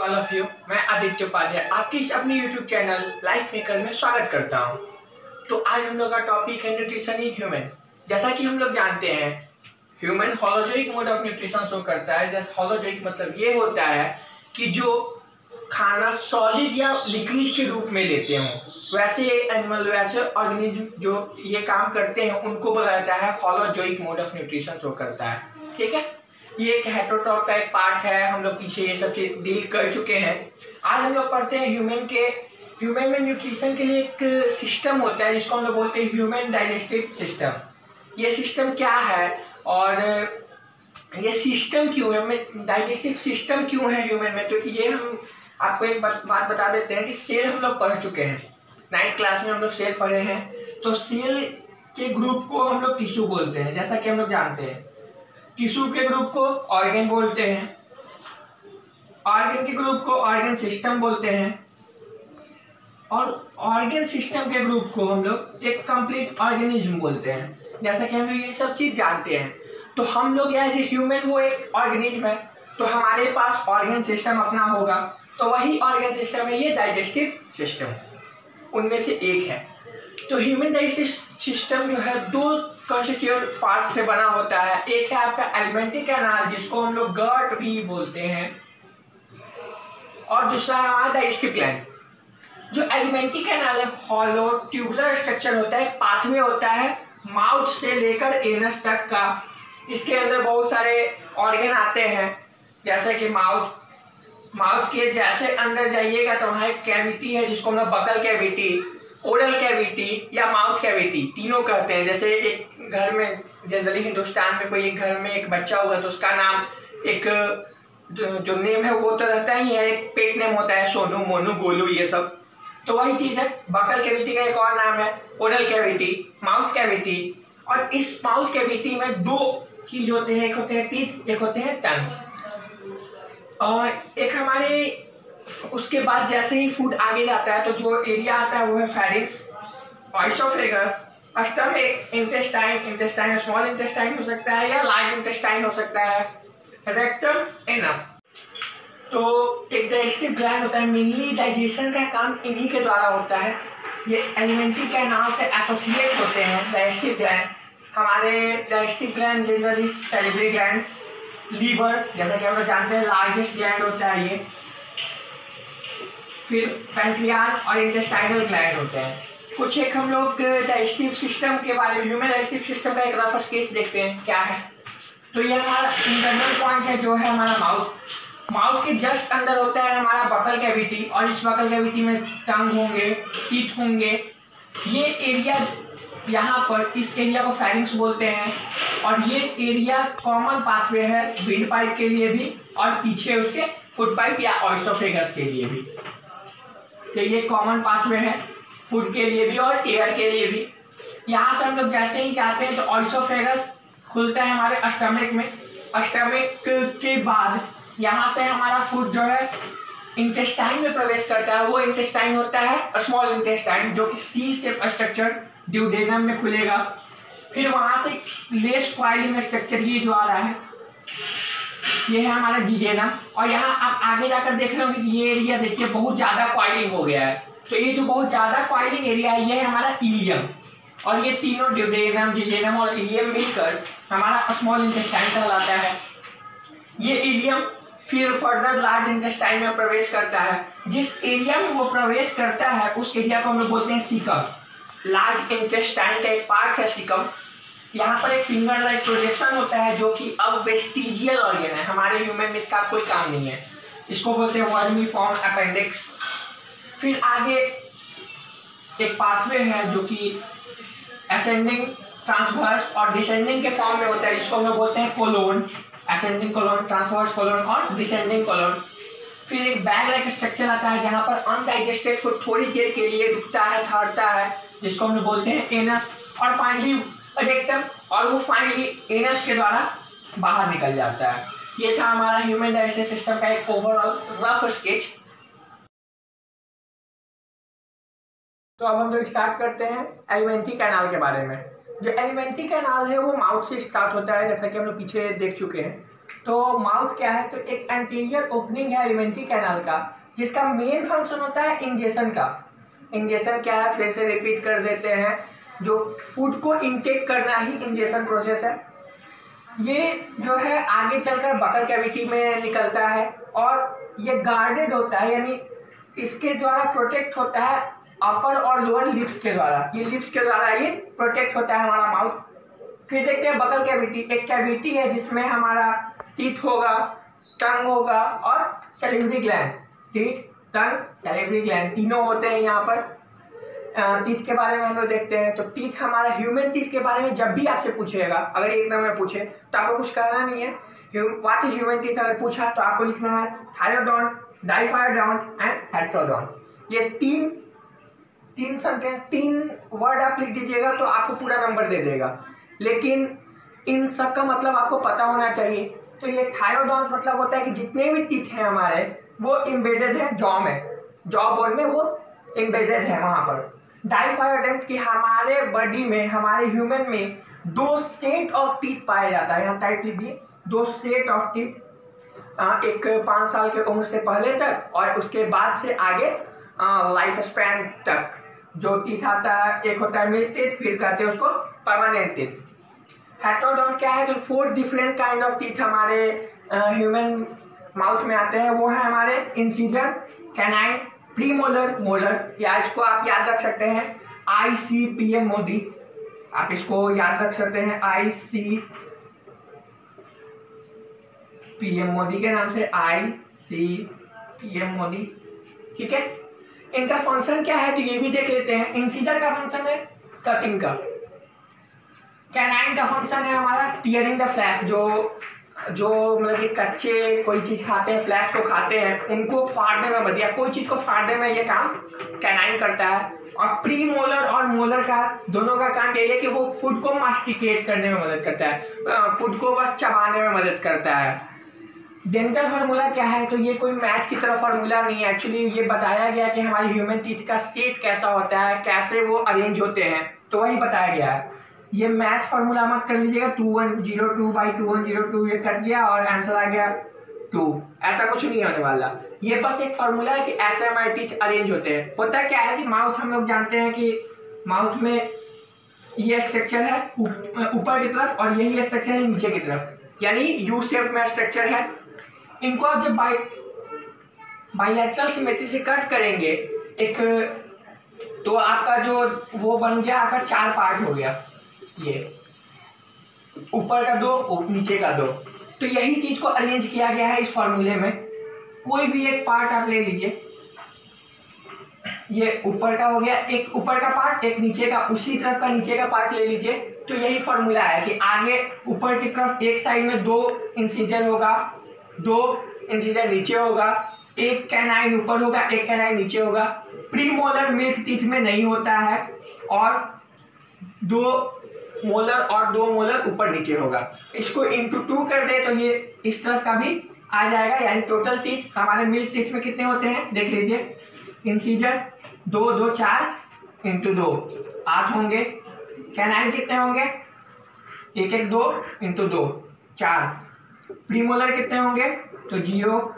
All of you. मैं आदित्य उपाध्याय आपके इस अपने यूट्यूब चैनल लाइफ मेकर में स्वागत करता हूं। तो आज हम लोग का टॉपिक है न्यूट्रिशन इन ह्यूमन। जैसा कि हम लोग जानते हैं human holozoic mode of nutrition show करता है। जैसे होलोजोइक मतलब ये होता है कि जो खाना सॉलिड या लिक्विड के रूप में लेते हों, वैसे एनिमल वैसे ऑर्गेनिज्म जो ये काम करते हैं उनको बोला जाता है holozoic mode of nutrition show करता है। ठीक है, ये एक हेटेरोट्रॉफ का एक पार्ट है। हम लोग पीछे ये सब चीज डील कर चुके हैं। आज हम लोग पढ़ते हैं ह्यूमन में न्यूट्रिशन के लिए एक सिस्टम होता है जिसको हम लोग बोलते हैं ह्यूमन डाइजेस्टिव सिस्टम। ये सिस्टम क्या है और ये सिस्टम क्यों है, हमें डाइजेस्टिव सिस्टम क्यों है ह्यूमन में, तो ये हम आपको एक बात बता देते हैं कि सेल हम लोग पढ़ चुके हैं। 9th क्लास में हम लोग सेल पढ़े हैं। तो सेल के ग्रुप को हम लोग टिश्यू बोलते हैं। जैसा कि हम लोग जानते हैं टिश्यू के ग्रुप को ऑर्गन बोलते हैं, ऑर्गन के ग्रुप को ऑर्गन सिस्टम बोलते हैं, और ऑर्गन सिस्टम के ग्रुप को हम लोग एक कंप्लीट ऑर्गेनिज्म बोलते हैं। जैसा कि हम लोग ये सब चीज जानते हैं, तो हम लोग एज ए ह्यूमन वो एक ऑर्गेनिज्म है, तो हमारे पास ऑर्गन सिस्टम अपना होगा। तो वही ऑर्गन सिस्टम है ये डाइजेस्टिव सिस्टम, उनमें से एक है। तो ह्यूमन डाइजेस्टिव सिस्टम जो है दो कॉन्स्टिट्यूएंट पार्ट्स से बना होता है। एक है आपका एलिमेंट्री कैनाल जिसको हम लोग गट भी बोलते हैं, और दूसरा है हमारा डाइजेस्टिव ग्लैंड। जो एलिमेंट्री कैनाल है हॉलो ट्यूबुलर स्ट्रक्चर होता है, पाथवे होता है माउथ से लेकर एनस तक का। इसके अंदर बहुत सारे ऑर्गन आते हैं, जैसे कि माउथ के जैसे अंदर जाइएगा तो वहाँ एक कैविटी है जिसको हम लोग बकल कैविटी, ओरल कैविटी या माउथ कैविटी तीनों कहते हैं। जैसे एक घर में जनरली हिंदुस्तान में कोई एक घर में एक बच्चा हुआ तो उसका नाम एक जो नेम है वो तो रहता ही है, एक पेट नेम होता है सोनू मोनू गोलू ये सब। तो वही चीज है, बकल कैविटी का एक और नाम है ओरल कैविटी, माउथ कैविटी। और इस माउथ कैविटी में दो चीज होते हैं, एक होते हैं टीथ, एक होते हैं टंग। और एक हमारे उसके बाद जैसे ही फूड आगे जाता है तो जो एरिया आता है वो है pharynx, oesophagus, stomach, intestine small intestine हो सकता है या लार्ज इंटेस्टाइन हो सकता है, रेक्टम, एनस। तो एक डाइजेस्टिव ग्लैंड होता है, मेनली डाइजेशन का काम इन्हीं के द्वारा होता है। ये एलिमेंट्री कैनाल से एसोसिएट होते हैं डाइजेस्टिव ग्लैंड। हमारे digestive gland generally salivary gland, liver जैसा कि हम लोग जानते हैं लार्जेस्ट ग्लैंड होता है ये, फिर पैंक्रियाज और इंटेस्टाइनल ग्लैंड होते हैं। कुछ एक हम लोग डाइजेस्टिव सिस्टम के बारे में, ह्यूमन डाइजेस्टिव सिस्टम का एक रफ स्केच देखते हैं क्या है। तो ये हमारा इंटरनल पॉइंट है जो है हमारा माउथ के जस्ट अंदर होता है हमारा बकल कैविटी, और इस बकल कैविटी में टंग होंगे, टीथ होंगे। ये एरिया यहाँ पर इस एरिया को फेरिंक्स बोलते हैं, और ये एरिया कॉमन पाथवे है विंड पाइप के लिए भी और पीछे उसके फुट पाइप या ऑइसोफेगस के लिए भी। तो ये कॉमन पाथवे है फूड के लिए भी और एयर के लिए भी। यहाँ से हम लोग जैसे ही जाते हैं तो ऑइसोफेगस खुलता है हमारे स्टमक में। स्टमक के बाद यहाँ से हमारा फूड जो है इंटेस्टाइन में प्रवेश करता है। वो इंटेस्टाइन होता है स्मॉल इंटेस्टाइन जो कि सी शेप स्ट्रक्चर ड्यूडेनम में खुलेगा। फिर वहाँ से लेस कॉइलिंग स्ट्रक्चर ये जो आ रहा है ये है हमारा जिजेना। और यहाँ आप आगे जाकर देख रहे हो कि ये एरिया देखिए बहुत ज्यादा कॉइलिंग हो गया है। तो ये जो बहुत ज्यादा कॉइलिंग एरिया है ये है हमारा इलियम, और ये तीनों ड्यूडेनम, जिजेनम और इलियम मिलकर हमारा स्मॉल इंटेस्टाइन कहलाता है। ये इलियम फिर फर्दर लार्ज इंटेस्टाइन में प्रवेश करता है। जिस एरिया में वो प्रवेश करता है उस एरिया को हम लोग बोलते हैं सीकम। लार्ज इंटेस्टाइन का एक पार्ट है सीकम। यहाँ पर एक फिंगर लाइक प्रोजेक्शन होता है जो कि अब वेस्टिजियल ऑर्गन है। हमारे ह्यूमन में इसका कोई काम नहीं है, इसको बोलते हैं वर्मीफॉर्म अपेंडिक्स। फिर आगे एक पाथवे है जो कि असेंडिंग, ट्रांसवर्स और डिसेंडिंग के फॉर्म में होता है, जिसको हम लोग बोलते हैं colon, ascending colon, transverse colon और डिसेंडिंग कोलोन। फिर एक बैग लाइक स्ट्रक्चर आता है जहाँ पर अनडाइजेस्टेड फूड थोड़ी देर के लिए रुकता है, ठहरता है, जिसको हम लोग बोलते हैं एनस। और फाइनली रेक्टम, और वो फाइनली एनस के द्वारा बाहर निकल जाता है। ये था हमारा ह्यूमन डाइजेस्टिव सिस्टम का एक ओवरऑल रफ स्केच। तो अब हम लोग स्टार्ट करते हैं एलिमेंट्री कैनाल के बारे में। जो एलिमेंट्री कैनाल है वो माउथ से स्टार्ट होता है, जैसा कि हम लोग पीछे देख चुके हैं। तो माउथ क्या है, तो एक एंटीरियर ओपनिंग है एलिमेंट्री कैनाल का, जिसका मेन फंक्शन होता है इंजेशन का। इंजेशन क्या है, फिर से रिपीट कर देते हैं, जो फूड को इनटेक करना ही इंजेशन प्रोसेस है। ये जो है आगे चलकर बकल कैविटी में निकलता है और ये गार्डेड होता है, यानी इसके द्वारा प्रोटेक्ट होता है अपर और लोअर लिप्स के द्वारा। ये लिप्स के द्वारा ये प्रोटेक्ट होता है हमारा माउथ। फिर देखते हैं बकल कैविटी। एक कैविटी है जिसमें हमारा टीथ होगा, टंग होगा और सैलिवरी ग्लैंड। टीथ, टंग, सैलिवरी ग्लैंड तीनों होते हैं यहाँ पर। टीथ के बारे में हम लोग देखते हैं, तो टीथ हमारा ह्यूमन टीथ के बारे में जब भी आपसे पूछेगा, अगर एक नंबर में पूछे तो आपको कुछ कहना नहीं है, व्हाट इज ह्यूमन टीथ अगर पूछा तो आपको लिखना है थायोडोंट, डाइफायोडोंट एंड हेट्रोडोंट। ये तीन सेंटेंस, 3 वर्ड आप लिख दीजिएगा तो आपको पूरा नंबर दे देगा, लेकिन इन सब का मतलब आपको पता होना चाहिए। तो ये थायोडोंट मतलब होता है कि जितने भी टीथ हैं हमारे वो इम्बेडेड है जॉ में, जॉ बोन में वो इम्बेडेड है वहां पर। डाइफायोडेंट की हमारे बॉडी में, हमारे ह्यूमन में 2 सेट ऑफ टीथ पाया जाता है। यहाँ टाइप लिखिए, 2 सेट ऑफ टीथ, एक 5 साल के उम्र से पहले तक और उसके बाद से आगे लाइफ स्पैन तक जो टीथ आता है। एक होता है मिल्क टीथ, फिर कहते हैं उसको परमानेंट टीथ। हेट्रोडोंट क्या है, तो 4 डिफरेंट काइंड ऑफ टीथ हमारे ह्यूमन माउथ में आते हैं। वो है हमारे इंसीजर, कैनाइन, प्रीमोलर, मोलर, या इसको आप याद रख सकते हैं ICPM मोदी। आप इसको याद रख सकते हैं ICPM मोदी के नाम से, ICPM मोदी। ठीक है, इनका फंक्शन क्या है तो ये भी देख लेते हैं। इंसीजर का फंक्शन है कटिंग का। कैनाइन का फंक्शन है हमारा टियरिंग द फ्लैश, जो मतलब कि कच्चे कोई चीज खाते हैं, फ्लैश को खाते हैं, उनको फाड़ने में मदद, या कोई चीज को फाड़ने में ये काम कैनाइन करता है। और प्री मोलर और मोलर का दोनों का काम यही है कि वो फूड को मास्टिकेट करने में मदद करता है, फूड को बस चबाने में मदद करता है। डेंटल फार्मूला क्या है, तो ये कोई मैथ की तरह फार्मूला नहीं है। एक्चुअली ये बताया गया कि हमारी ह्यूमन टीथ का सेट कैसा होता है, कैसे वो अरेंज होते हैं, तो वही बताया गया है। ये मैथ फार्मूला मत कर लीजिएगा 2102/2102, ये कट गया और आंसर आ गया 2, ऐसा कुछ नहीं होने वाला। ये बस एक फार्मूला है कि ऐसे हमारे टीथ अरेंज होते हैं। होता क्या है कि माउथ, हम लोग जानते हैं कि माउथ में ये स्ट्रक्चर है ऊपर की तरफ और यही स्ट्रक्चर है नीचे की तरफ, यानी यू शेप में स्ट्रक्चर है। इनको आप जब बाइलेटरल सिमेट्री से कट करेंगे एक, तो आपका जो वो बन गया, आपका 4 पार्ट हो गया, ये ऊपर का 2, नीचे का 2। तो यही चीज को अरेंज किया गया है इस फॉर्मूले में। कोई भी एक पार्ट आप ले लीजिए, ये ऊपर का हो गया, एक ऊपर का पार्ट, एक नीचे का, उसी तरफ का नीचे का पार्ट ले लीजिए। तो यही फॉर्मूला है कि आगे ऊपर की तरफ एक साइड में 2 इंसीजर होगा, 2 इंसीजर नीचे होगा, एक कैनाइन ऊपर होगा, एक कैनाइन नीचे होगा। प्रीमोलर मिल्क टीथ में नहीं होता है, और 2 मोलर और 2 मोलर ऊपर नीचे होगा। इसको इंटू 2 कर दे तो ये इस तरफ का भी आ जाएगा, यानी टोटल टीथ हमारे मिल्क टीथ में कितने होते हैं देख लीजिए। इंसीजर 2 2 4 इंटू 2 8 होंगे। कैनाइन कितने होंगे, 1 1 2 इंटू 2 4। प्रीमोलर कितने होंगे, तो 0।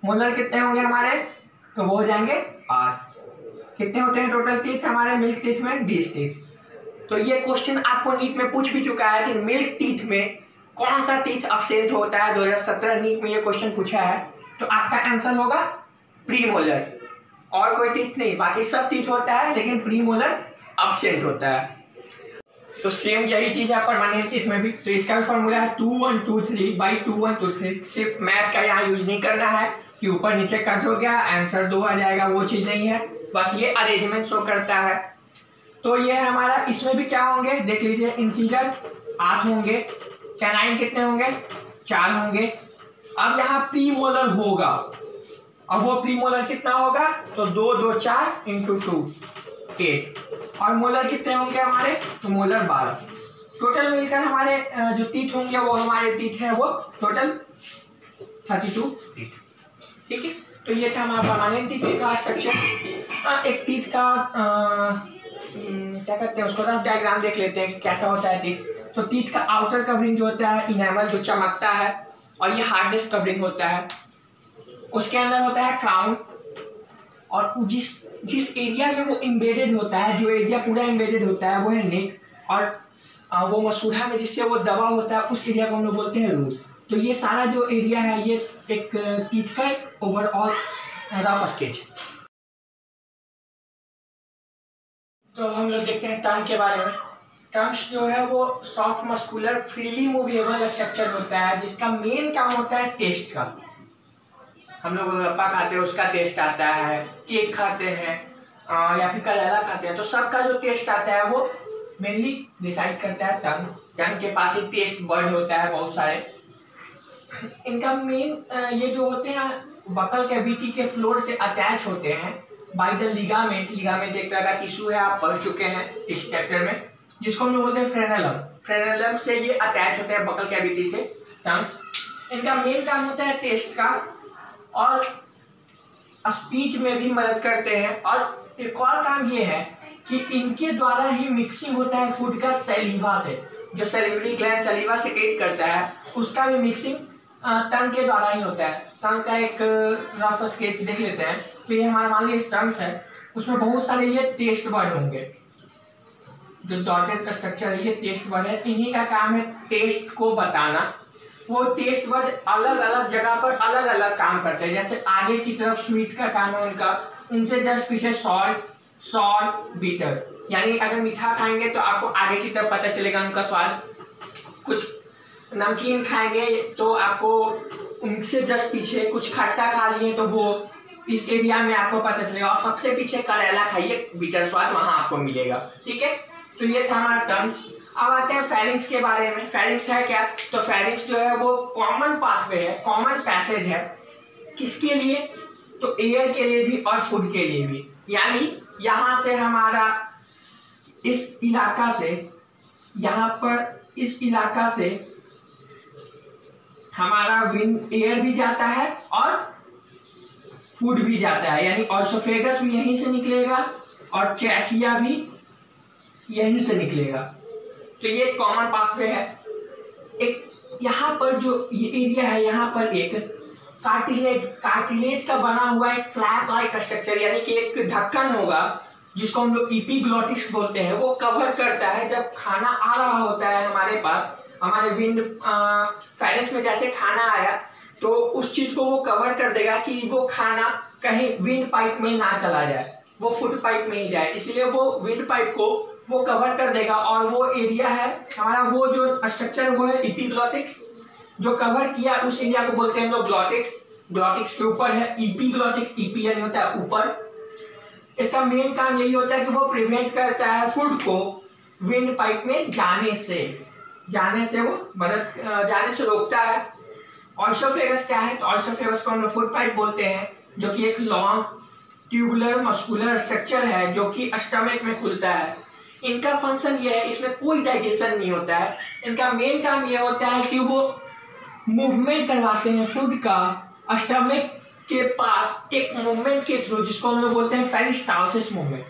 मोलर कितने होंगे हमारे, तो वो हो जाएंगे 8। कितने होते हैं टोटल टीथ हमारे मिल्क टीथ में, 20 टीथ। तो ये क्वेश्चन आपको नीट में पूछ भी चुका है कि मिल्क टीथ में कौन सा टीथ अब्सेंट होता है। 2017 नीट में ये क्वेश्चन पूछा है, तो आपका आंसर होगा प्रीमोलर, और कोई टीथ नहीं, बाकी सब टीथ होता है लेकिन प्रीमोलर अब्सेंट होता है। तो सेम यही चीज है परमानेंट टीथ में भी। तो इसका भी फॉर्मूला है 2123/2123। सिर्फ मैथ का यहाँ यूज नहीं करना है कि ऊपर नीचे कट हो गया आंसर 2 आ जाएगा, वो चीज नहीं है, बस ये अरेंजमेंट शो करता है। तो ये हमारा, इसमें भी क्या होंगे देख लीजिए। इंसीजर 8 होंगे, कैनाइन कितने होंगे, 4 होंगे। अब यहाँ प्रीमोलर होगा, अब वो प्रीमोलर कितना होगा, तो 2 2 4 इंटू 2 8। और मोलर कितने होंगे हमारे, तो मोलर 12। टोटल मिलकर हमारे जो टीथ होंगे वो हमारे टीथ है वो टोटल 32 टीथ। ठीक है, तो ये था हमारा परमानेंट टीथ का स्ट्रक्चर। एक टीथ का क्या कहते हैं उसको, रफ डायग्राम देख लेते हैं कि कैसा होता है टीथ। तो टीथ का आउटर कवरिंग जो होता है इनेमल, जो चमकता है, और ये हार्डनेस कवरिंग होता है। उसके अंदर होता है क्राउन, और जिस एरिया में वो इम्बेडेड होता है, जो एरिया पूरा इम्बेडेड होता है वो है नेक, और वो मसूड़ा में जिससे वो दबा होता है उस एरिया को हम लोग बोलते हैं रूट। तो ये सारा जो एरिया है ये एक टीथ का एक ओवरऑल रफ स्केच है। तो हम लोग देखते हैं टंग के बारे में। टंग्स जो है वो soft muscular freely movable structure होता है जिसका मेन काम होता है टेस्ट का। हम लोग गोलगप्पा खाते हैं उसका टेस्ट आता है, केक खाते हैं या फिर करेला खाते हैं, तो सबका जो टेस्ट आता है वो मेनली डिसाइड करता है टंग। टंग के पास ही टेस्ट बर्ड होता है बहुत सारे। इनका मेन ये जो होते हैं बकल कैविटी के फ्लोर से अटैच होते हैं बाय द लिगामेंट। लिगामेंट एक तरह का टिश्यू है, आप पढ़ चुके हैं इस चैप्टर में, जिसको हम लोग बोलते हैं फ्रेनेलम। फ्रेनेलम से ये अटैच होते हैं बकल कैविटी से टंग्स। इनका मेन काम होता है टेस्ट का, और स्पीच में भी मदद करते हैं। और एक और काम ये है कि इनके द्वारा ही मिक्सिंग होता है फूड का सैलिवा से। जो सैलिवरी ग्लैंड सैलिवा सेक्रेट करता है उसका भी मिक्सिंग टंग के द्वारा ही होता है। टंग का एक रफ स्केच देख लेते हैं। तो ये हमारा मान लीजिए टंग्स है, उसमें बहुत सारे ये टेस्ट वर्ड होंगे। जो डॉटेड स्ट्रक्चर है ये टेस्ट वर्ड है, इन्हीं का काम है टेस्ट को बताना। वो टेस्ट वर्ड अलग अलग जगह पर अलग अलग काम करते हैं। जैसे आगे की तरफ स्वीट का काम है उनका, उनसे जस्ट पीछे सॉल्ट बीटर, यानी अगर मीठा खाएंगे तो आपको आगे की तरफ पता चलेगा उनका स्वाद। कुछ नमकीन खाएंगे तो आपको उनसे जस्ट पीछे, कुछ खट्टा खा लिए तो वो इस एरिया में आपको पता चलेगा। और सबसे पीछे करेला खाइए, बीटर स्वाद वहां आपको मिलेगा। ठीक है, तो ये था हमारा टंग। अब आते हैं फेरिंग्स के बारे में। फेरिंग्स है क्या? तो फेरिंग्स जो है वो कॉमन पाथवे है, कॉमन पैसेज है। किसके लिए? तो एयर के लिए भी और फूड के लिए भी। यानी यहां से हमारा इस इलाका से, यहाँ पर इस इलाका से हमारा विंड एयर भी जाता है और फूड भी जाता है। यानी ऑसोफेगस भी यहीं से निकलेगा और ट्रैकिया भी यहीं से निकलेगा। तो ये कॉमन पाथवे है। एक यहाँ पर जो ये एरिया है, यहाँ पर एक कार्टिलेज का बना हुआ एक फ्लैप लाइक स्ट्रक्चर, यानी कि एक ढक्कन होगा जिसको हम लोग एपिग्लॉटिक्स बोलते हैं, वो कवर करता है। जब खाना आ रहा होता है हमारे पास, हमारे विंड फेरिंग्स में जैसे खाना आया तो उस चीज को वो कवर कर देगा कि वो खाना कहीं विंड पाइप में ना चला जाए, वो फूड पाइप में ही जाए। इसलिए वो विंड पाइप को वो कवर कर देगा। और वो एरिया है हमारा, वो जो स्ट्रक्चर वो है एपिग्लॉटिक्स। जो कवर किया उस एरिया को बोलते हैं हम लोग ग्लॉटिक्स। ग्लॉटिक्स के ऊपर है एपिग्लॉटिक्स, ईपी यानी होता है ऊपर। इसका मेन काम यही होता है कि वो प्रिवेंट करता है फूड को विंड पाइप में जाने से वो मदद जाने से रोकता है। ऑइसोफेगस क्या है? तो ऑइसोफेगस को हम लोग फूड पाइप बोलते हैं, जो कि एक लॉन्ग ट्यूबुलर मस्कुलर स्ट्रक्चर है जो कि स्टमक में खुलता है। इनका फंक्शन ये है, इसमें कोई डाइजेशन नहीं होता है। इनका मेन काम ये होता है कि वो मूवमेंट करवाते हैं फूड का स्टमक के पास एक मूवमेंट के थ्रू, जिसको हम लोग बोलते हैं पेरिस्टालसिस मूवमेंट।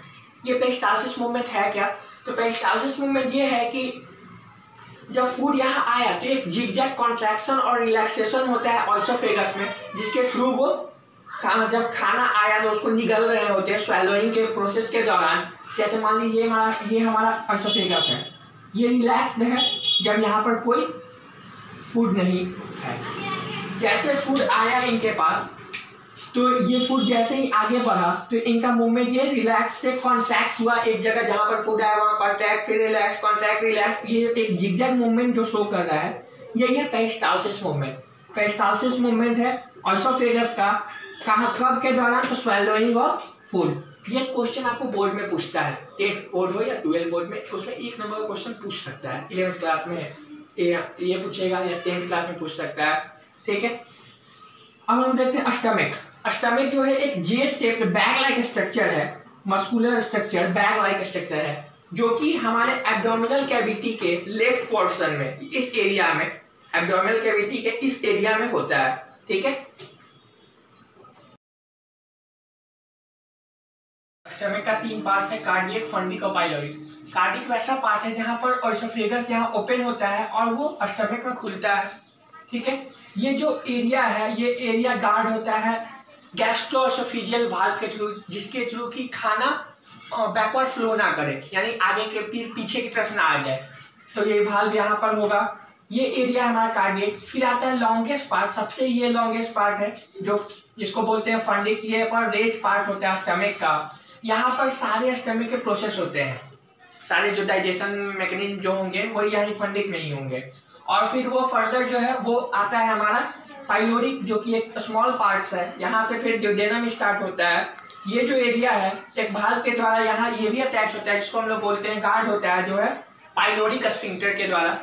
ये पेरिस्टालसिस मूवमेंट है क्या? तो पेरिस्टालसिस मूवमेंट ये है कि जब फूड यहाँ आया तो एक जिगजैग कॉन्ट्रैक्शन और रिलैक्सेशन होता है ऑइसोफेगस में, जिसके थ्रू वो जब खाना आया तो उसको निगल रहे होते हैं स्वेलोइंग के प्रोसेस के दौरान। जैसे मान लीजिए ये हमारा ऑइसोफेगस है, ये रिलैक्स्ड है जब यहाँ पर कोई फूड नहीं है। जैसे फूड आया इनके पास तो ये फूड जैसे ही आगे बढ़ा तो इनका मूवमेंट ये रिलैक्स से कॉन्ट्रैक्ट हुआ। एक जगह जहां पर फूड आया वहां कॉन्ट्रैक्ट, फिर रिलैक्स, कॉन्ट्रैक्ट, रिलैक्स। ये एक जिगजैग मूवमेंट जो शो कर रहा है यही है पेरिस्टालसिस मूवमेंट। पेरिस्टालसिस मूवमेंट है ऑइसोफेगस का, कहाँ कब के दौरान? तो स्वेलोइंग ऑफ फूड। ये क्वेश्चन आपको बोर्ड में पूछता है, 10th बोर्ड हो या 12th बोर्ड में, उसमें एक नंबर का क्वेश्चन पूछ सकता है। 11th क्लास में ये पूछेगा या 10th क्लास में पूछ सकता है। ठीक है, अब हम देखते हैं स्टमक। स्टमक जो है एक J shaped bag like structure है, muscular structure, bag like structure है, जो कि हमारे एब्डोमिनल कैविटी के लेफ्ट पोर्शन में, इस एरिया में, एब्डोमिनल कैविटी के इस एरिया में होता है। ठीक है, स्टमक का 3 पार्ट है, कार्डियक, फंडिक और पाइलोरी। कार्डिक वैसा पार्ट है जहां पर ऑइसोफेगस यहाँ ओपन होता है और वो स्टमक में खुलता है। ठीक है। ये जो एरिया है ये एरिया गार्ड होता है गैस्ट्रोएसोफेजियल वाल्व के थ्रू, जिसके थ्रू कि खाना बैकवर्ड फ्लो ना करे, यानी आगे के पीछे की तरफ ना आ जाए। तो ये वाल्व यहाँ पर होगा। ये एरिया हमारा कार्डियक। फिर आता है लॉन्गेस्ट पार्ट, सबसे ये लॉन्गेस्ट पार्ट है जो जिसको बोलते हैं फंडिक। ये पर रेस पार्ट होता है स्टमक का। यहाँ पर सारे स्टमक के प्रोसेस होते हैं, सारे जो डाइजेशन मैकेनिज्म जो होंगे वो यही फंडिक में ही होंगे। और फिर वो फर्दर जो है वो आता है हमारा पाइलोरिक, जो कि एक स्मॉल पार्ट्स है। यहाँ से फिर ड्यूडेनम स्टार्ट होता है। ये जो एरिया है एक भाल्व के द्वारा यहाँ ये भी अटैच होता है, जिसको हम लोग बोलते हैं गार्ड होता है, जो है पाइलोरिक स्फिंक्टर के द्वारा।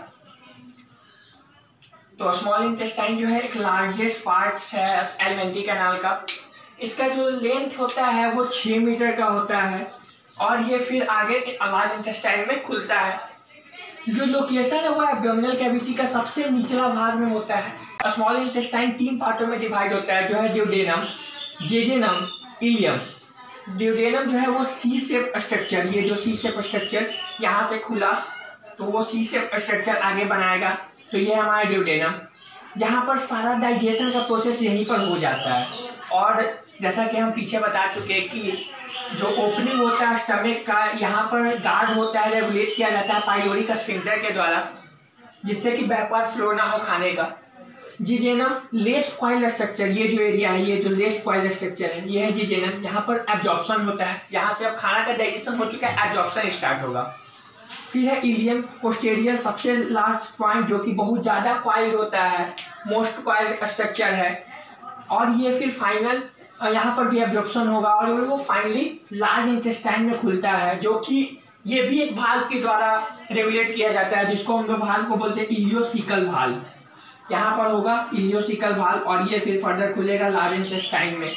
तो स्मॉल इंटेस्टाइन जो है एक लार्जेस्ट पार्ट है एलिमेंट्री कैनाल का। इसका जो लेंथ होता है वो 6 मीटर का होता है और ये फिर आगे लार्ज इंटेस्टाइन में खुलता है। जो लोकेशन है वो एब्डोमिनल कैविटी का सबसे निचला भाग में होता है। स्मॉल इंटेस्टाइन 3 पार्टों में डिवाइड होता है, जो है ड्यूडेनम, जेजेनम, इलियम। ड्यूडेनम जो है वो सी शेप स्ट्रक्चर, ये जो सी शेप स्ट्रक्चर यहाँ से खुला तो वो सी शेप स्ट्रक्चर आगे बनाएगा। तो ये हमारा ड्यूडेनम। यहाँ पर सारा डाइजेशन का प्रोसेस यहीं पर हो जाता है। और जैसा कि हम पीछे बता चुके हैं कि जो ओपनिंग होता है स्टमक का, यहाँ पर गार्ड होता है, रेगुलेट किया जाता है पाइलोरिक स्फिंक्टर के द्वारा, जिससे कि बैकवर्ड फ्लो ना हो खाने का। जिजेनम लेस कॉइल स्ट्रक्चर, ये जो एरिया है ये जो लेस कॉइल स्ट्रक्चर है ये है जिजेनम। यहाँ पर एब्जॉर्प्शन होता है, यहाँ से अब खाना का डाइजेशन हो चुका है, एब्जॉर्प्शन स्टार्ट होगा। फिर है इलियम पोस्टेरियर, सबसे लास्ट पॉइंट, जो कि बहुत ज़्यादा कॉइल होता है, मोस्ट कॉइल स्ट्रक्चर है। और ये फिर फाइनल यहाँ पर भी एब्जॉर्प्शन होगा और वो फाइनली लार्ज इंटेस्टाइन में खुलता है, जो कि ये भी एक भाल्व के द्वारा रेगुलेट किया जाता है, जिसको हम लोग भाल्व को बोलते हैं इलियोसिकल भाल्व। यहाँ पर होगा इलियोसिकल भाल्व और ये फिर फर्दर खुलेगा लार्ज इंटेस्टाइन में।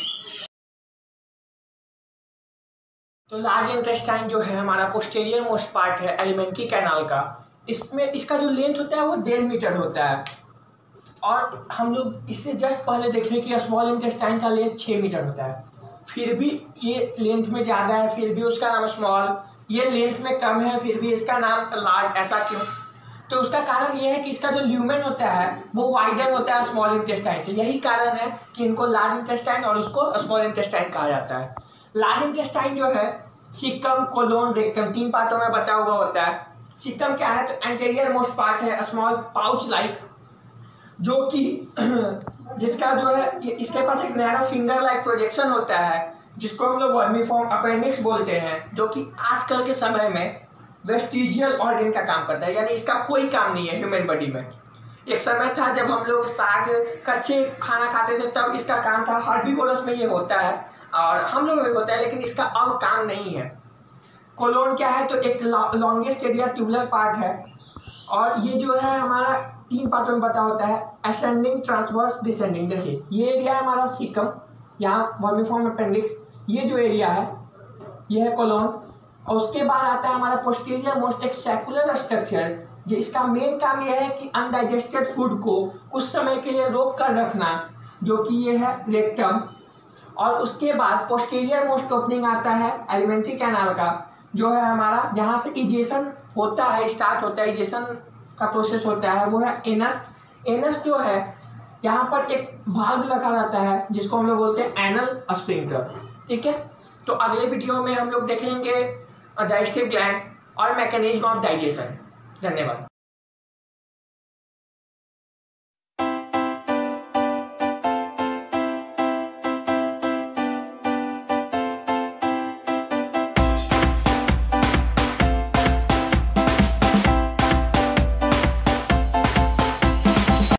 तो लार्ज इंटेस्टाइन जो है हमारा पोस्टेरियर मोस्ट पार्ट है एलिमेंट्री कैनाल का। इसमें इसका जो लेंथ होता है वो 1.5 मीटर होता है। और हम लोग इससे जस्ट पहले देखें कि स्मॉल इंटेस्टाइन का लेंथ 6 मीटर होता है, फिर भी ये लेंथ में ज़्यादा है, फिर भी उसका नाम स्मॉल। ये लेंथ में कम है, फिर भी इसका नाम लार्ज। ऐसा क्यों? तो उसका कारण ये है कि इसका जो ल्यूमेन होता है वो वाइडर होता है स्मॉल इंटेस्टाइन से। यही कारण है कि इनको लार्ज इंटेस्टाइन और उसको स्मॉल इंटेस्टाइन कहा जाता है। लार्ज इंटेस्टाइन जो है सिक्कम, कोलोन, रेक्टम 3 पार्टों में बटा हुआ होता है। सिक्कम क्या है? तो एंटीरियर मोस्ट पार्ट है, स्मॉल पाउच लाइक, जो कि जिसका जो है इसके पास एक नैरो फिंगर लाइक प्रोजेक्शन होता है, जिसको हम लोग वर्मीफॉर्म अपेंडिक्स बोलते हैं, जो कि आजकल के समय में वेस्टिजियल ऑर्गन का काम करता है, यानी इसका कोई काम नहीं है ह्यूमन बॉडी में। एक समय था जब हम लोग साग कच्चे खाना खाते थे तब इसका काम था, हर्बीवोरस में ये होता है और हम लोग में होता है, लेकिन इसका अब काम नहीं है। कोलोन क्या है? तो एक लॉन्गेस्ट एरिया ट्यूबुलर पार्ट है और ये जो है हमारा 3 पार्टों में बता होता है, असेंडिंग, ट्रांसवर्स, डिसेंडिंग। देखिए ये एरिया है हमारा सिक्कम, यहाँ वर्मीफॉर्म अपेंडिक्स। ये जो एरिया है ये है कोलोन। और उसके बाद आता है हमारा पोस्टीरियर मोस्ट एक सेकुलर स्ट्रक्चर, जिसका मेन काम यह है कि अनडाइजेस्टेड फूड को कुछ समय के लिए रोक कर रखना, जो कि ये है रेक्टम। और उसके बाद पोस्टीरियर मोस्ट ओपनिंग आता है एलिमेंट्री कैनाल का, जो है हमारा जहाँ से इजेशन होता है, स्टार्ट होता है, इजेशन का प्रोसेस होता है, वो है एनस। एनस जो है यहाँ पर एक भाल्व लगा रहता है, जिसको हम लोग बोलते हैं एनल स्फिंक्टर। ठीक है, तो अगले वीडियो में हम लोग देखेंगे डाइजेस्टिव ग्लैंड और मैकेनिज्म ऑफ डाइजेशन। धन्यवाद।